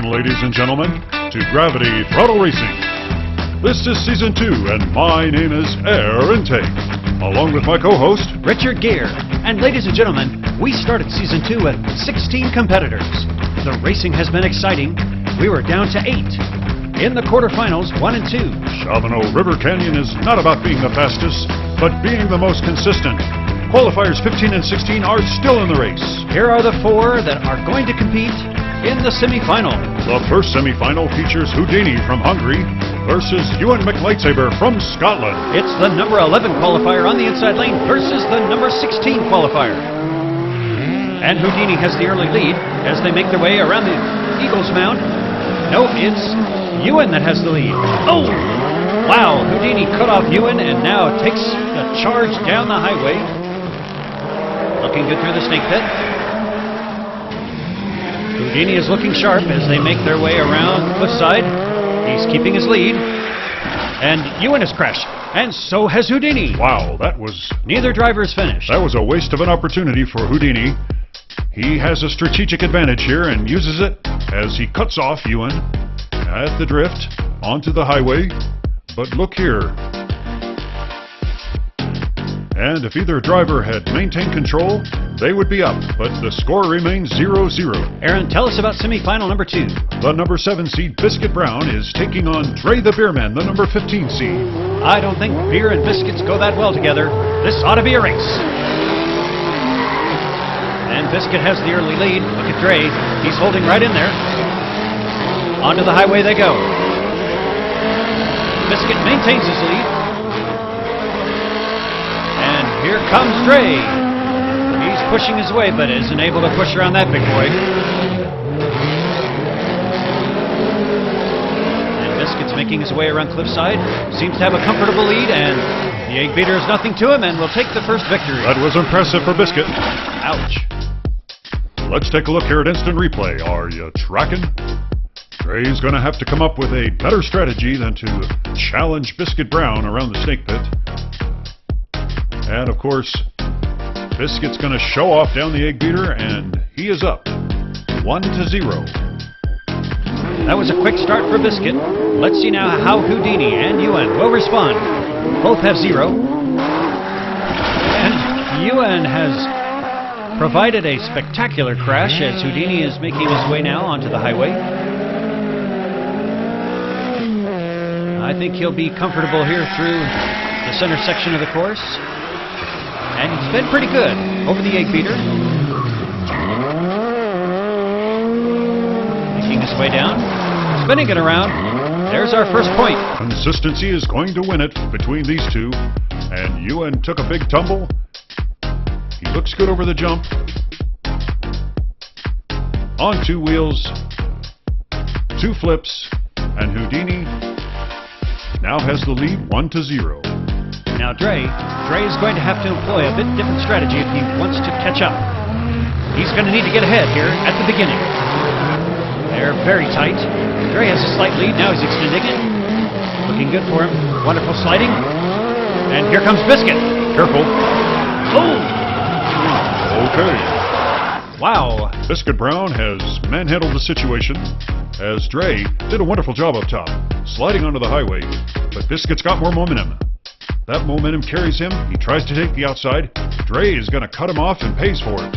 ladies and gentlemen, to Gravity Throttle Racing. This is Season 2, and my name is Air Intake, along with my co-host, Richard Gere. And ladies and gentlemen, we started Season 2 with 16 competitors. The racing has been exciting. We were down to 8. In the quarterfinals, 1 and 2. Shavano River Canyon is not about being the fastest, but being the most consistent. Qualifiers 15 and 16 are still in the race. Here are the 4 that are going to compete in the semifinal. The first semifinal features Houdini from Hungary versus Ewan McLightsaber from Scotland. It's the number 11 qualifier on the inside lane versus the number 16 qualifier. And Houdini has the early lead as they make their way around the Eagles Mound. No, it's Ewan that has the lead. Oh! Wow, Houdini cut off Ewan and now takes the charge down the highway. Looking good through the snake pit. Houdini is looking sharp as they make their way around Cliffside. He's keeping his lead. And Ewan has crashed. And so has Houdini. Wow, that was... Neither driver is finished. That was a waste of an opportunity for Houdini. He has a strategic advantage here and uses it as he cuts off Ewan at the drift onto the highway. But look here. And if either driver had maintained control, they would be up, but the score remains 0-0. Aaron, tell us about semifinal number 2. The number 7 seed, Biscuit Brown, is taking on Dre the Beerman, the number 15 seed. I don't think beer and biscuits go that well together. This ought to be a race. And Biscuit has the early lead. Look at Dre. He's holding right in there. Onto the highway they go. Biscuit maintains his lead. And here comes Dre. He's pushing his way, but isn't able to push around that big boy. And Biscuit's making his way around Cliffside. Seems to have a comfortable lead, and the Eggbeater is nothing to him, and will take the first victory. That was impressive for Biscuit. Ouch. Let's take a look here at instant replay. Are you tracking? Dre's going to have to come up with a better strategy than to challenge Biscuit Brown around the snake pit. And of course, Biscuit's going to show off down the Eggbeater, and he is up 1-0. That was a quick start for Biscuit. Let's see now how Houdini and Ewan will respond. Both have 0. And Ewan has provided a spectacular crash as Houdini is making his way now onto the highway. I think he'll be comfortable here through the center section of the course. And he's been pretty good over the Eggbeater. Making his way down, spinning it around. There's our first point. Consistency is going to win it between these two. And Ewan took a big tumble. He looks good over the jump. On 2 wheels. 2 flips. And Houdini now has the lead 1-0. Now Dre is going to have to employ a bit different strategy if he wants to catch up. He's going to need to get ahead here at the beginning. They're very tight. Dre has a slight lead. Now he's extending it. Looking good for him. Wonderful sliding. And here comes Biscuit. Careful. Oh! Okay. Wow. Biscuit Brown has manhandled the situation as Dre did a wonderful job up top, sliding onto the highway. But Biscuit's got more momentum. That momentum carries him. He tries to take the outside. Dre is going to cut him off and pays for it.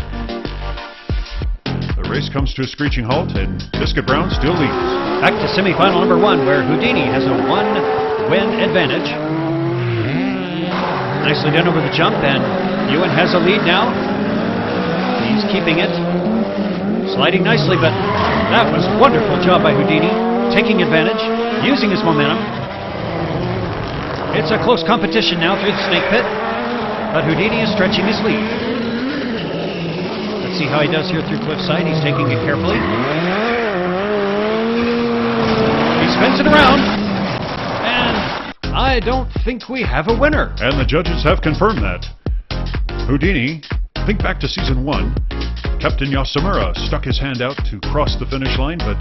The race comes to a screeching halt, and Biscuit Brown still leads. Back to semifinal number 1, where Houdini has a 1-win advantage. Nicely done over the jump, and Ewan has a lead now. He's keeping it. Sliding nicely, but that was a wonderful job by Houdini. Taking advantage, using his momentum. It's a close competition now through the snake pit, but Houdini is stretching his lead. Let's see how he does here through Cliffside. He's taking it carefully. He spins it around, and I don't think we have a winner. And the judges have confirmed that. Houdini, think back to Season 1. Captain Yosamura stuck his hand out to cross the finish line, but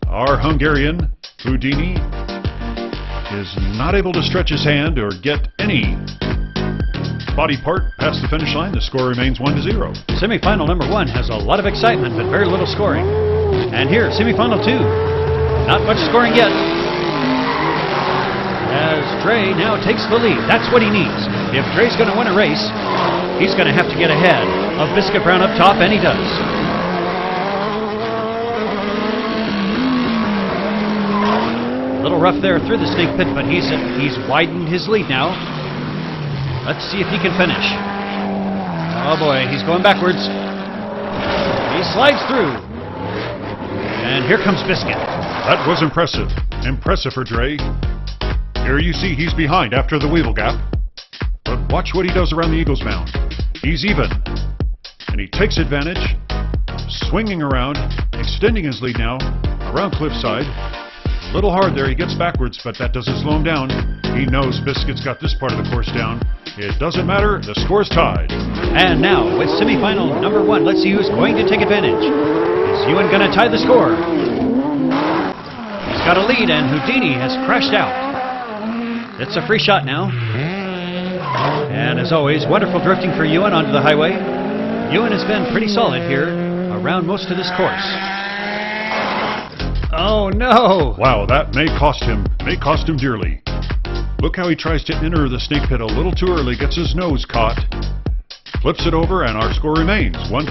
our Hungarian, Houdini, is not able to stretch his hand or get any body part past the finish line. The score remains 1-0. Semifinal number 1 has a lot of excitement, but very little scoring. And here, semifinal 2. Not much scoring yet. As Dre now takes the lead. That's what he needs. If Dre's going to win a race, he's going to have to get ahead of Biscuit Brown up top, and he does. A little rough there through the snake pit, but he's widened his lead now. Let's see if he can finish. Oh boy, he's going backwards. He slides through. And here comes Biscuit. That was impressive. Impressive for Dre. Here you see he's behind after the Weevil Gap. But watch what he does around the Eagles Mound. He's even. And he takes advantage, swinging around, extending his lead now around Cliffside. A little hard there, he gets backwards, but that doesn't slow him down. He knows Biscuit's got this part of the course down. It doesn't matter, the score's tied. And now, with semifinal number 1, let's see who's going to take advantage. Is Ewan going to tie the score? He's got a lead, and Houdini has crashed out. It's a free shot now. And as always, wonderful drifting for Ewan onto the highway. Ewan has been pretty solid here around most of this course. Oh no! Wow, that may cost him dearly. Look how he tries to enter the snake pit a little too early, gets his nose caught, flips it over, and our score remains 1-0.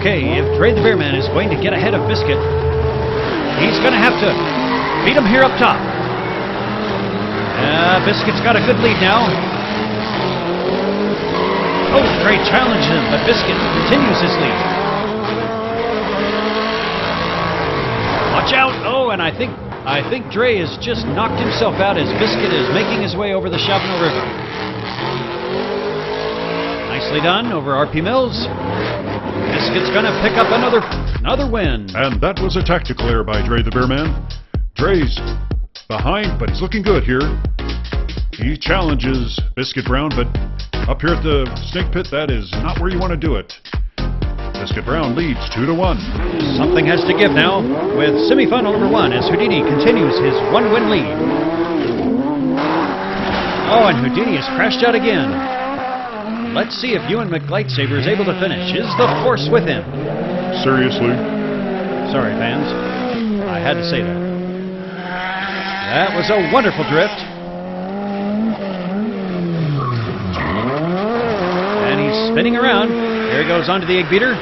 Okay, if Dre the Bearman is going to get ahead of Biscuit, he's going to have to beat him here up top. Biscuit's got a good lead now. Oh, Dre challenges him, but Biscuit continues his lead. Watch out! Oh, and I think Dre has just knocked himself out as Biscuit is making his way over the Shavano River. Nicely done over RP Mills. Biscuit's gonna pick up another win. And that was a tactical error by Dre the Bearman. Dre's behind, but he's looking good here. He challenges Biscuit Brown, but up here at the snake pit, that is not where you want to do it. Biscuit Brown leads 2-1. Something has to give now with semifinal number 1 as Houdini continues his 1-win lead. Oh, and Houdini has crashed out again. Let's see if Ewan McLightsaber is able to finish. Is the force with him? Seriously? Sorry, fans. I had to say that. That was a wonderful drift. And he's spinning around. There he goes onto the Eggbeater.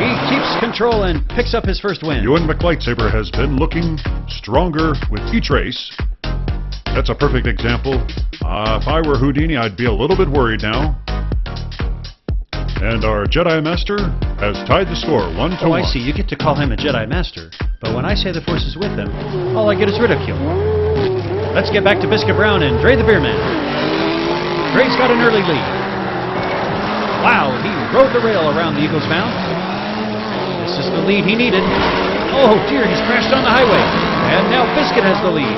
He keeps control and picks up his first win. Ewan McLightsaber has been looking stronger with each race. That's a perfect example. If I were Houdini, I'd be a little bit worried now. And our Jedi Master has tied the score 1-1. Oh, I see. You get to call him a Jedi Master. But when I say the Force is with him, all I get is ridicule. Let's get back to Biscuit Brown and Dre the Bearman. Dre's got an early lead. Wow, he rode the rail around the Eagles Mound. This is the lead he needed. Oh dear, he's crashed on the highway. And now Biscuit has the lead.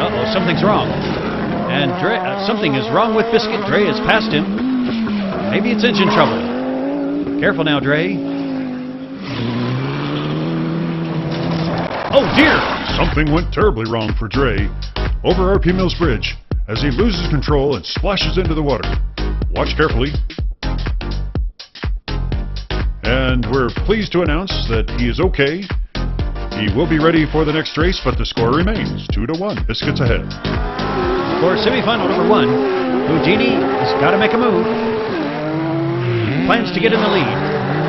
Uh-oh, something's wrong. And something is wrong with Biscuit. Dre has passed him. Maybe it's engine trouble. Careful now, Dre. Oh dear! Something went terribly wrong for Dre over RP Mills Bridge as he loses control and splashes into the water. Watch carefully. And we're pleased to announce that he is okay. He will be ready for the next race, but the score remains 2-1. Biscuit's ahead. For semifinal number 1, Houdini has got to make a move. He plans to get in the lead.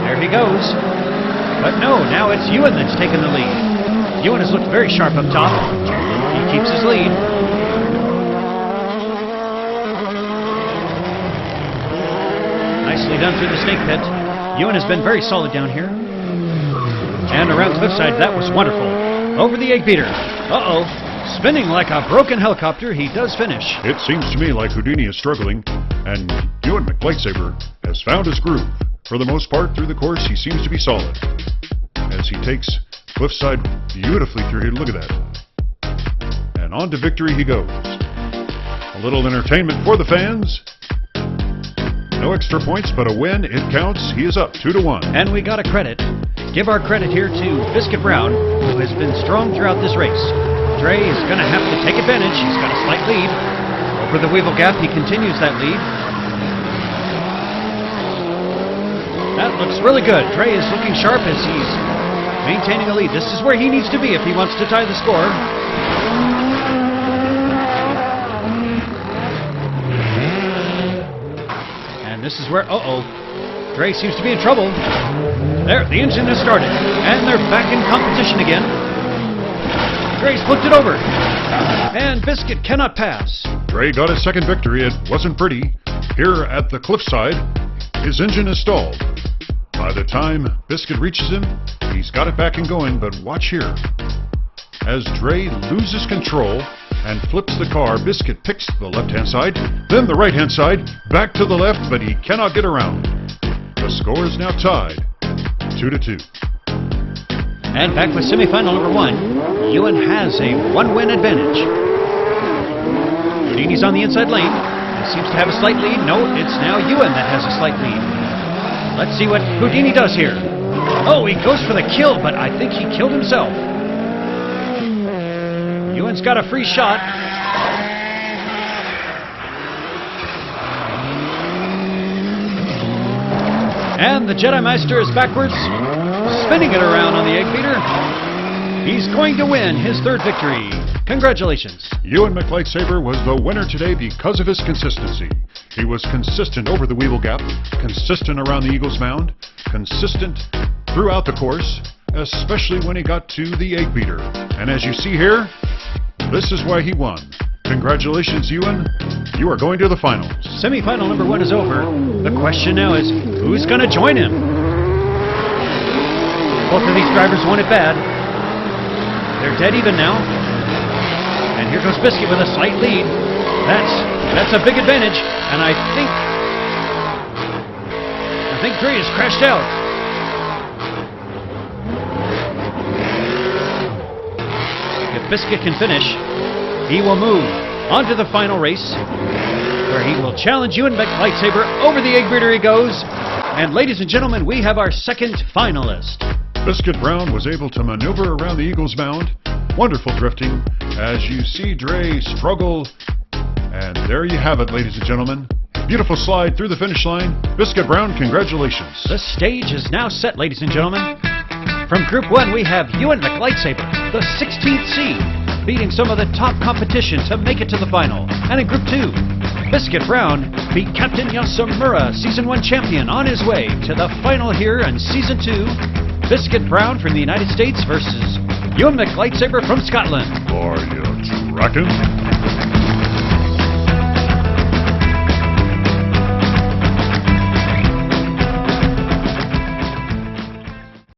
There he goes. But no, now it's Ewan that's taken the lead. Ewan has looked very sharp up top. He keeps his lead. Nicely done through the snake pit. Ewan has been very solid down here. And around Cliffside, that was wonderful. Over the Eggbeater. Uh-oh. Spinning like a broken helicopter, he does finish. It seems to me like Houdini is struggling, and Ewan McLightsaber has found his groove. For the most part, through the course, he seems to be solid. As he takes Cliffside beautifully through here. Look at that. And on to victory he goes. A little entertainment for the fans. No extra points, but a win. It counts. He is up 2-1. And we got a credit. Give our credit here to Biscuit Brown, who has been strong throughout this race. Dre is going to have to take advantage. He's got a slight lead. Over the Weevil Gap, he continues that lead. looks really good. Dre is looking sharp as he's maintaining a lead. This is where he needs to be if he wants to tie the score. And this is where, Dre seems to be in trouble. There, the engine has started, and they're back in competition again. Dre's flipped it over, and Biscuit cannot pass. Dre got his second victory. It wasn't pretty. Here at the Cliffside, his engine is stalled. By the time Biscuit reaches him, he's got it back and going, but watch here. As Dre loses control and flips the car, Biscuit picks the left-hand side, then the right-hand side, back to the left, but he cannot get around. The score is now tied, 2-2. And back with semifinal number 1, Ewan has a 1-win advantage. Houdini's on the inside lane. He seems to have a slight lead. No, it's now Ewan that has a slight lead. Let's see what Houdini does here. Oh, he goes for the kill, but I think he killed himself. Ewan's got a free shot. And the Jedi Meister is backwards, spinning it around on the Eggbeater. He's going to win his third victory. Congratulations. Ewan McLightsaber was the winner today because of his consistency. He was consistent over the Weevil Gap, consistent around the Eagles Mound, consistent throughout the course, especially when he got to the Eggbeater. And as you see here, this is why he won. Congratulations, Ewan. You are going to the finals. Semi-final number 1 is over. The question now is, who's going to join him? Both of these drivers want it bad. They're dead even now. And here goes Biscuit with a slight lead. That's a big advantage. And I think Dre has crashed out. If Biscuit can finish, he will move on to the final race, where he will challenge Ewan McLightsaber. Over the Eggbeater he goes. And ladies and gentlemen, we have our second finalist. Biscuit Brown was able to maneuver around the Eagles Mound. Wonderful drifting as you see Dre struggle. And there you have it, ladies and gentlemen. Beautiful slide through the finish line. Biscuit Brown, congratulations. The stage is now set, ladies and gentlemen. From Group 1, we have Ewan McLightsaber, the 16th seed, beating some of the top competition to make it to the final. And in Group 2, Biscuit Brown beat Captain Yasamura, Season 1 champion, on his way to the final here in Season 2. Biscuit Brown from the United States versus Ewan McLightsaber from Scotland. Are you tracking?